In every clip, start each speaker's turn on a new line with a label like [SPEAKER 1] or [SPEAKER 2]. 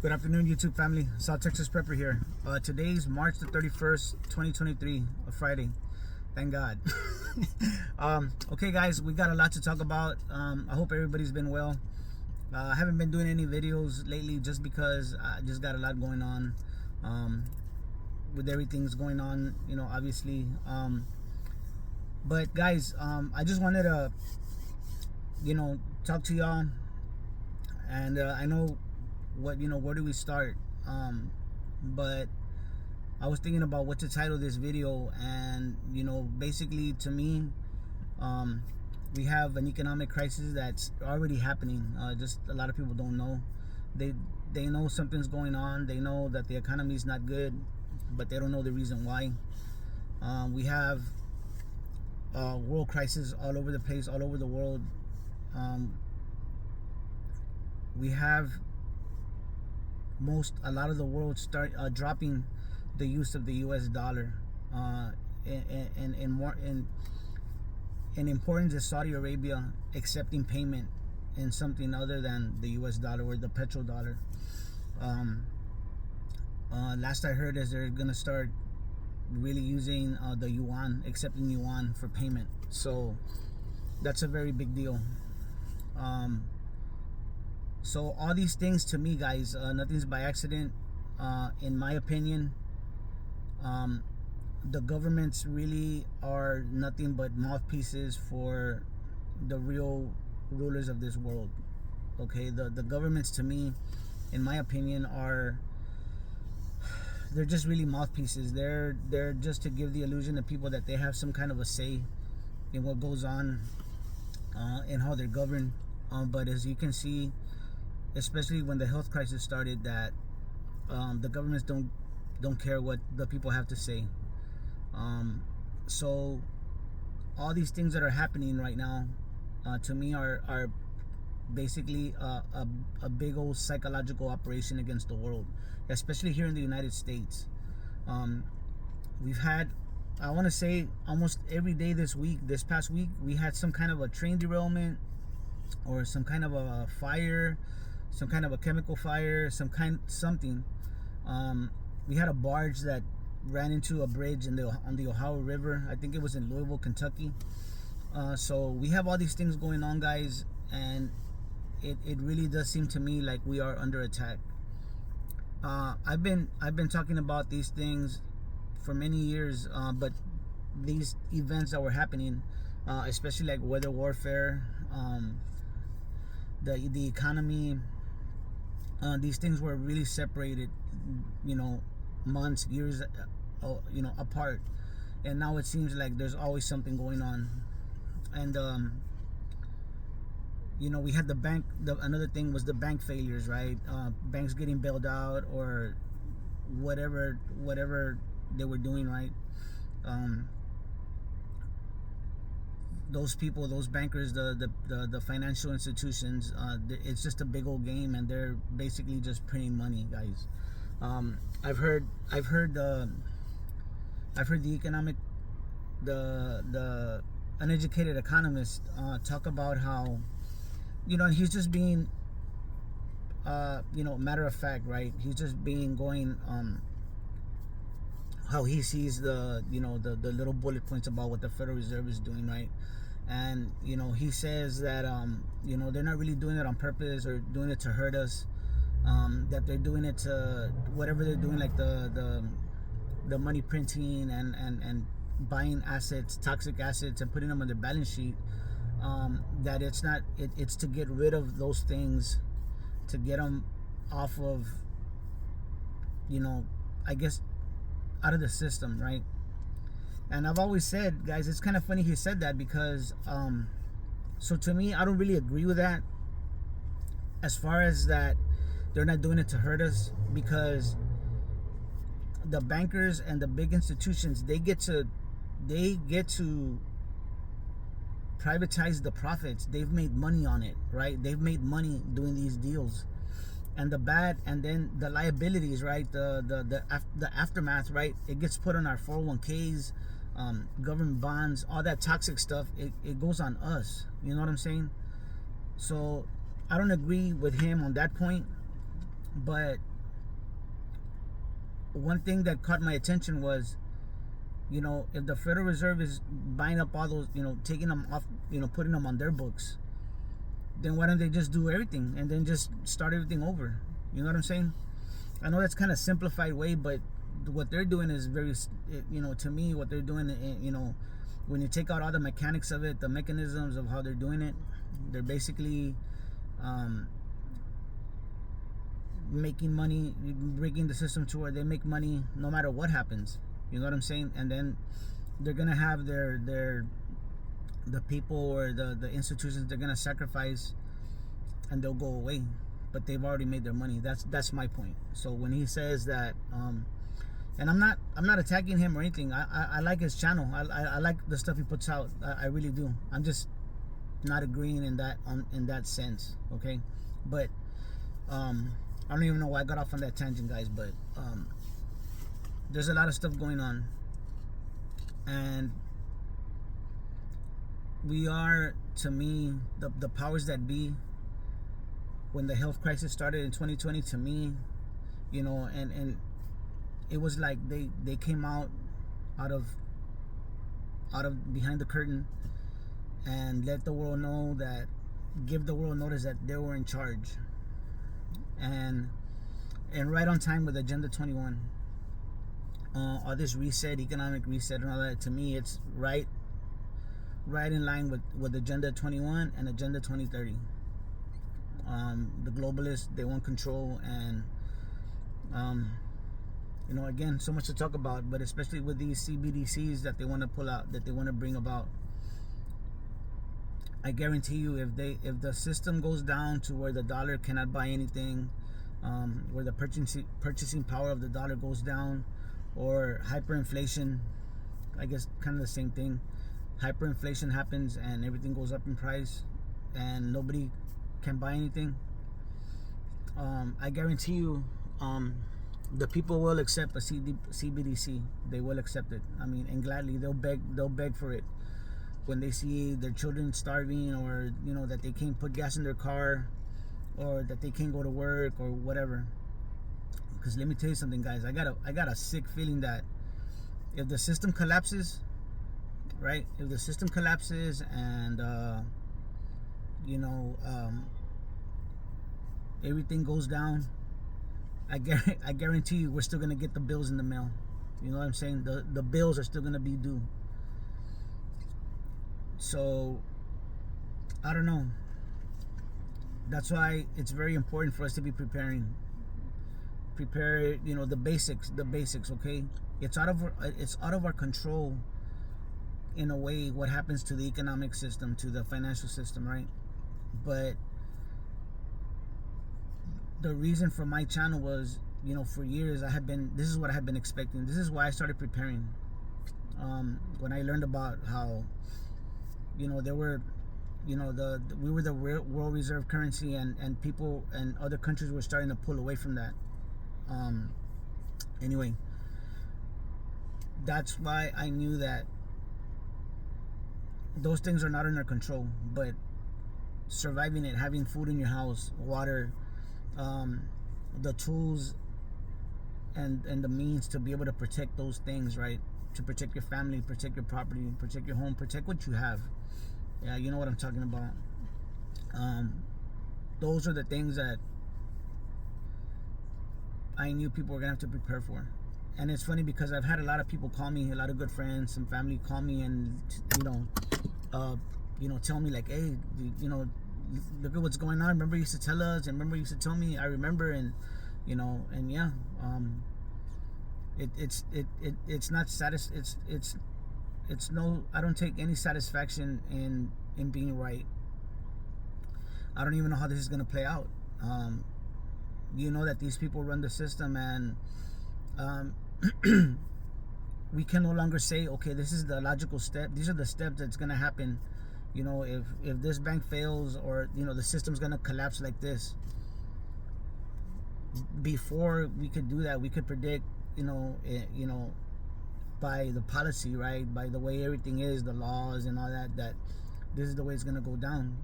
[SPEAKER 1] Good afternoon, YouTube family. South Texas Prepper here. Today's March the 31st, 2023, a Friday. Thank God. Okay, guys, we got a lot to talk about. I hope everybody's been well. I haven't been doing any videos lately just because I just got a lot going on with everything's going on, obviously. But guys, I just wanted to, talk to y'all. And I know where do we start, but I was thinking about what to title this video, and basically, to me, we have an economic crisis that's already happening. Just a lot of people don't know. They know something's going on. They know that the economy is not good, but they don't know the reason why. We have world crisis all over the place, all over the world. We have a lot of the world start dropping the use of the U.S. dollar, in importance is Saudi Arabia accepting payment in something other than the U.S. dollar or the petrodollar. Last I heard is they're gonna start really using the yuan, accepting yuan for payment. So that's a very big deal. So all these things, to me, guys, nothing's by accident. In my opinion, the governments really are nothing but mouthpieces for the real rulers of this world. Okay, the governments, to me, in my opinion, they're just really mouthpieces. They're just to give the illusion to people that they have some kind of a say in what goes on and how they're governed. But as you can see, especially when the health crisis started, that the governments don't care what the people have to say. So all these things that are happening right now, to me, are basically a big old psychological operation against the world, especially here in the United States. We've had, I want to say, almost every day this past week, we had some kind of a train derailment or some kind of a fire, some kind of a chemical fire, something. We had a barge that ran into a bridge on the Ohio River. I think it was in Louisville, Kentucky. So we have all these things going on, guys, and it really does seem to me like we are under attack. I've been talking about these things for many years, but these events that were happening, especially like weather warfare, the economy, these things were really separated, months, years, apart. And now it seems like there's always something going on. And we had the bank. Another thing was the bank failures, right? Banks getting bailed out or whatever they were doing, right? Those people, those bankers, the financial institutions, it's just a big old game, and they're basically just printing money, guys. I've heard the uneducated economist talk about how, and he's just being matter of fact, right? He's just going how he sees the little bullet points about what the Federal Reserve is doing, right? And he says that they're not really doing it on purpose or doing it to hurt us, that they're doing it to whatever they're doing, like the money printing and buying assets, toxic assets, and putting them on their balance sheet. That it's to get rid of those things, to get them off of, I guess, out of the system, right? And I've always said, guys, it's kind of funny he said that, because so to me, I don't really agree with that, as far as that they're not doing it to hurt us, because the bankers and the big institutions, they get to privatize the profits. They've made money on it, right? They've made money doing these deals. And then the liabilities, right? The aftermath, right? It gets put on our 401ks, government bonds, all that toxic stuff. It goes on us. You know what I'm saying? So I don't agree with him on that point, but one thing that caught my attention was, if the Federal Reserve is buying up all those, taking them off, putting them on their books, then why don't they just do everything and then just start everything over? You know what I'm saying? I know that's kind of simplified way, but what they're doing is very, to me, what they're doing, when you take out all the mechanics of it, the mechanisms of how they're doing it, they're basically making money, rigging the system to where they make money no matter what happens. You know what I'm saying? And then they're gonna have the people or the institutions they're gonna sacrifice, and they'll go away. But they've already made their money. That's my point. So when he says that, and I'm not attacking him or anything. I like his channel. I like the stuff he puts out. I really do. I'm just not agreeing in that sense. Okay, but I don't even know why I got off on that tangent, guys. But there's a lot of stuff going on, and we are, to me, the powers that be. When the health crisis started in 2020, to me, and it was like they came out of behind the curtain and let the world know that, give the world notice that they were in charge, and right on time with Agenda 21, all this reset, economic reset and all that. To me, it's right in line with Agenda 21 and Agenda 2030. The globalists, they want control, and again, so much to talk about, but especially with these CBDCs that they want to pull out, that they want to bring about. I guarantee you, if the system goes down to where the dollar cannot buy anything, where the purchasing power of the dollar goes down, or hyperinflation, I guess kind of the same thing. Hyperinflation happens and everything goes up in price, and nobody can buy anything. I guarantee you, the people will accept a CBDC. They will accept it. I mean, and gladly they'll beg for it when they see their children starving, or that they can't put gas in their car, or that they can't go to work or whatever. Because let me tell you something, guys. I got a sick feeling that if the system collapses, right? If the system collapses and everything goes down, I guarantee you we're still gonna get the bills in the mail. You know what I'm saying? The bills are still gonna be due. So I don't know. That's why it's very important for us to be prepare, the basics, okay? It's out of our control, in a way, what happens to the economic system, to the financial system, right? But the reason for my channel was, for years this is what I had been expecting. This is why I started preparing. When I learned about how, there were, we were the world reserve currency, and people and other countries were starting to pull away from that. Anyway, that's why I knew that those things are not in our control, but surviving it, having food in your house, water, the tools and the means to be able to protect those things, right? To protect your family, protect your property, protect your home, protect what you have. Yeah, you know what I'm talking about. Those are the things that I knew people were gonna have to prepare for. And it's funny because I've had a lot of people call me, a lot of good friends, some family call me, and tell me like, hey, look at what's going on. Remember you used to tell us, and remember you used to tell me. I remember, and and yeah, it's not it's no. I don't take any satisfaction in being right. I don't even know how this is gonna play out. That these people run the system, and we can no longer say, okay, this is the logical step. These are the steps that's gonna happen. If this bank fails, or the system's gonna collapse like this. Before we could do that, we could predict, by the policy, right, by the way everything is, the laws and all that this is the way it's gonna go down.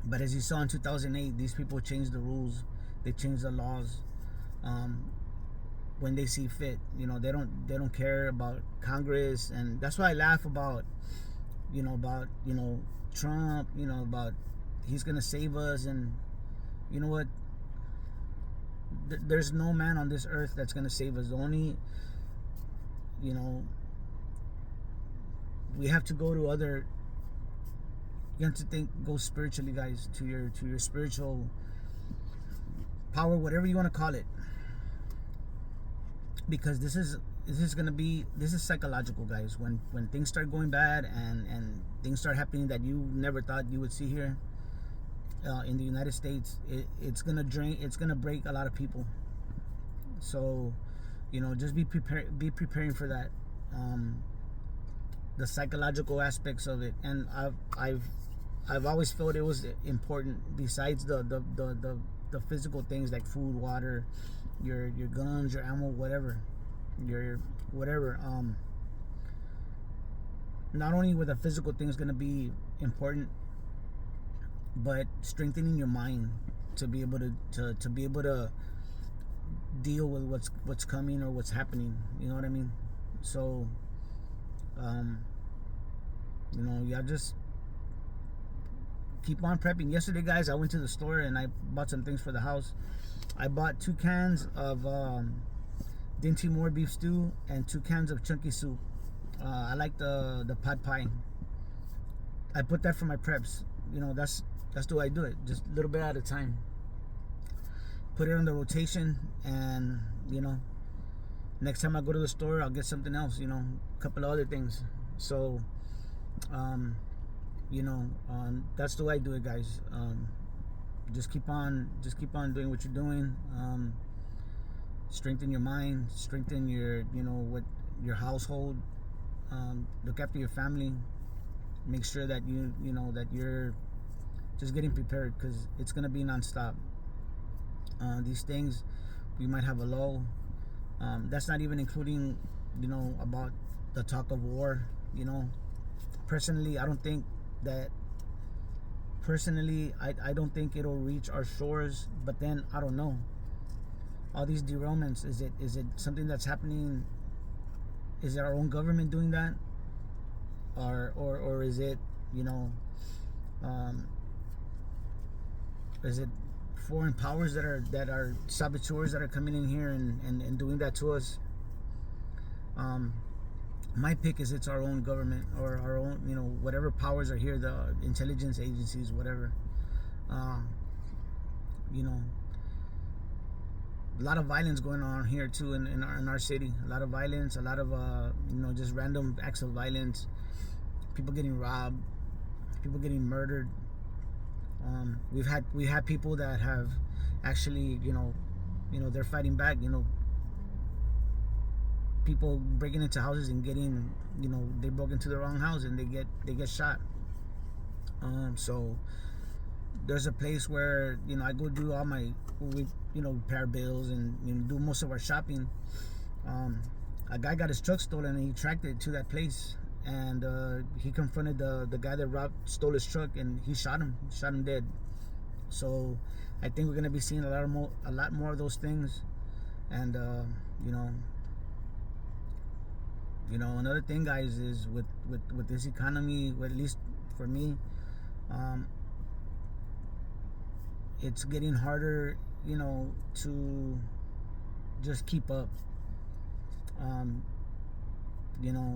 [SPEAKER 1] But as you saw in 2008, these people changed the rules, they changed the laws, when they see fit. They don't care about Congress, and that's why I laugh about Trump, about he's gonna save us. And you know what, there's no man on this earth that's gonna save us. The only, you know we have to go to other, you have to go spiritually, guys, to your spiritual power, whatever you want to call it, because this is psychological, guys. When things start going bad, and things start happening that you never thought you would see here in the United States, it's gonna break a lot of people. So just be preparing for that, the psychological aspects of it. And I've always felt it was important, besides the physical things like food, water, your guns, your ammo, whatever. Not only were the physical things going to be important, but strengthening your mind to be able to deal with what's coming or what's happening. You know what I mean? So yeah, just keep on prepping. Yesterday, guys, I went to the store and I bought some things for the house. I bought 2 cans of Dinty Moore beef stew and 2 cans of chunky soup. I like the pad pie. I put that for my preps. That's the way I do it. Just a little bit at a time. Put it on the rotation, and next time I go to the store, I'll get something else. A couple of other things. So, that's the way I do it, guys. Just keep on doing what you're doing. Strengthen your mind, strengthen your your household. Look after your family. Make sure that that you're just getting prepared, because it's gonna be nonstop. These things, we might have a lull. That's not even including about the talk of war. Personally, I don't think that. I don't think it'll reach our shores. But then I don't know. All these derailments, is it something that's happening? Is it our own government doing that, or is it is it foreign powers that are saboteurs that are coming in here and doing that to us? My pick is it's our own government, or our own, whatever powers are here, the intelligence agencies, whatever. A lot of violence going on here too in our city. A lot of violence, a lot of just random acts of violence. People getting robbed, people getting murdered. We had people that have actually they're fighting back. People breaking into houses and getting they broke into the wrong house and they get shot. So there's a place where I go do all my pay our bills and do most of our shopping. A guy got his truck stolen and he tracked it to that place, and he confronted the guy that stole his truck, and he shot him dead. So I think we're gonna be seeing a lot more of those things. And another thing, guys, is with this economy, at least for me, it's getting harder, to just keep up. It's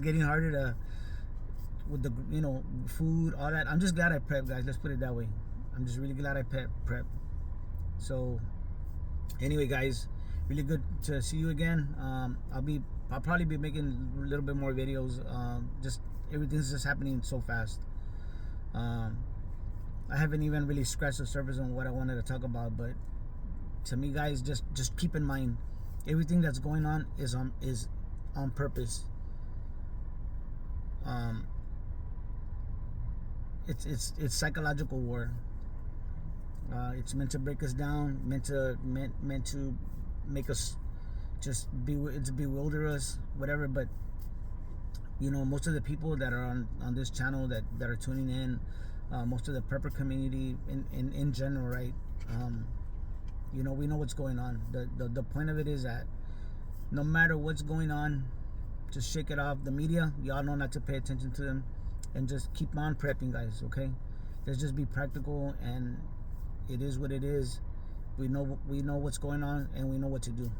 [SPEAKER 1] getting harder to, with the food, all that. I'm just glad I prepped, guys. Let's put it that way. I'm just really glad I prepped. So anyway, guys, really good to see you again. I'll probably be making a little bit more videos. Just everything's just happening so fast. I haven't even really scratched the surface on what I wanted to talk about, but to me, guys, just keep in mind, everything that's going on is on purpose. It's psychological war. It's meant to break us down, meant to make us just bewilder us, whatever. But most of the people that are on this channel that are tuning in, most of the prepper community in general, right? You know, we know what's going on. The point of it is that no matter what's going on, just shake it off. The media, y'all know not to pay attention to them, and just keep on prepping, guys. Okay, let's just be practical, and it is what it is. We know what's going on, and we know what to do.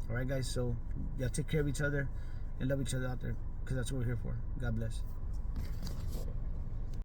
[SPEAKER 1] All right, guys. So yeah, take care of each other and love each other out there, because that's what we're here for. God bless.